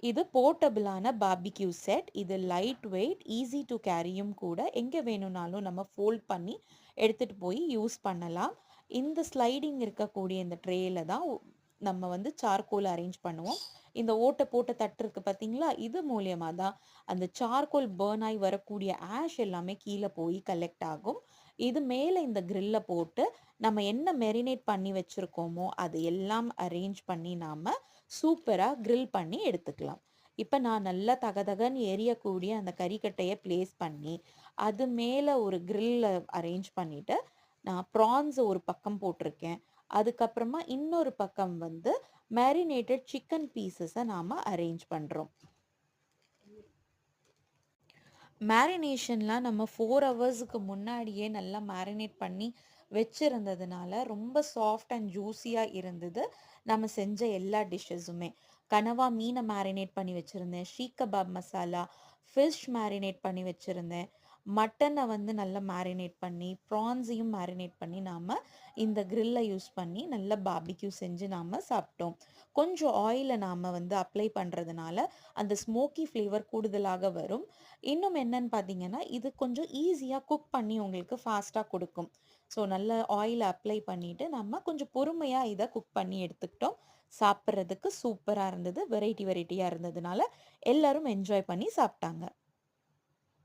இது போர்ட்டபிளான barbecue set. இது light weight, easy to கேரியும் கூட. எங்கே வேணும்னாலும் நம்ம ஃபோல்ட் பண்ணி எடுத்துகிட்டு போய் யூஸ் பண்ணலாம். இந்த ஸ்லைடிங் இருக்கக்கூடிய இந்த ட்ரேயில் தான் நம்ம வந்து சார்கோல் அரேஞ்ச் பண்ணுவோம். இந்த ஓட்டை போட்ட தட்டு இருக்கு பார்த்தீங்களா, இது மூலியமாக தான் அந்த சார்கோல் பேர்ன் ஆகி வரக்கூடிய ஆஷ் எல்லாமே கீழே போய் கலெக்ட் ஆகும். இது மேலே இந்த கிரில்ல போட்டு நம்ம என்ன மெரினேட் பண்ணி வச்சுருக்கோமோ அது எல்லாம் அரேஞ்ச் பண்ணி நாம் சூப்பராக grill பண்ணி எடுத்துக்கலாம். இப்போ நான் நல்லா தகதகன்னு எரியக்கூடிய அந்த கறிக்கட்டையை ப்ளேஸ் பண்ணி அது மேலே ஒரு grill அரேஞ்ச் பண்ணிவிட்டு நான் ப்ரான்ஸ் ஒரு பக்கம் போட்டிருக்கேன். அதுக்கப்புறமா இன்னொரு பக்கம் வந்து மேரினேட்டட் சிக்கன் பீசஸை நாம் அரேஞ்ச் பண்ணுறோம். மேரினேஷன்லாம் நம்ம 4 ஹவர்ஸுக்கு முன்னாடியே நல்லா மேரினேட் பண்ணி வச்சுருந்ததுனால ரொம்ப சாஃப்ட் அண்ட் ஜூஸியாக இருந்தது நம்ம செஞ்ச எல்லா டிஷ்ஷஸுமே. கனவா மீனை மேரினேட் பண்ணி வச்சுருந்தேன், ஷீக் கபாப் மசாலா, ஃபிஷ் மேரினேட் பண்ணி வச்சுருந்தேன், மட்டனை வந்து நல்லா மேரினேட் பண்ணி, ப்ரான்ஸையும் மேரினேட் பண்ணி நாம் இந்த கிரில்லை யூஸ் பண்ணி நல்லா பார்பிக்யூ செஞ்சு நாம் சாப்பிட்டோம். கொஞ்சம் ஆயிலை நாம் வந்து அப்ளை பண்ணுறதுனால அந்த ஸ்மோக்கி ஃப்ளேவர் கூடுதலாக வரும். இன்னும் என்னன்னு பார்த்தீங்கன்னா, இது கொஞ்சம் ஈஸியாக குக் பண்ணி உங்களுக்கு ஃபாஸ்ட்டாக கொடுக்கும். ஸோ நல்ல ஆயில் அப்ளை பண்ணிவிட்டு நம்ம கொஞ்சம் பொறுமையாக இதை குக் பண்ணி எடுத்துக்கிட்டோம். சாப்பிட்றதுக்கு சூப்பராக இருந்தது. வெரைட்டியாக இருந்ததுனால எல்லாரும் என்ஜாய் பண்ணி சாப்பிட்டாங்க.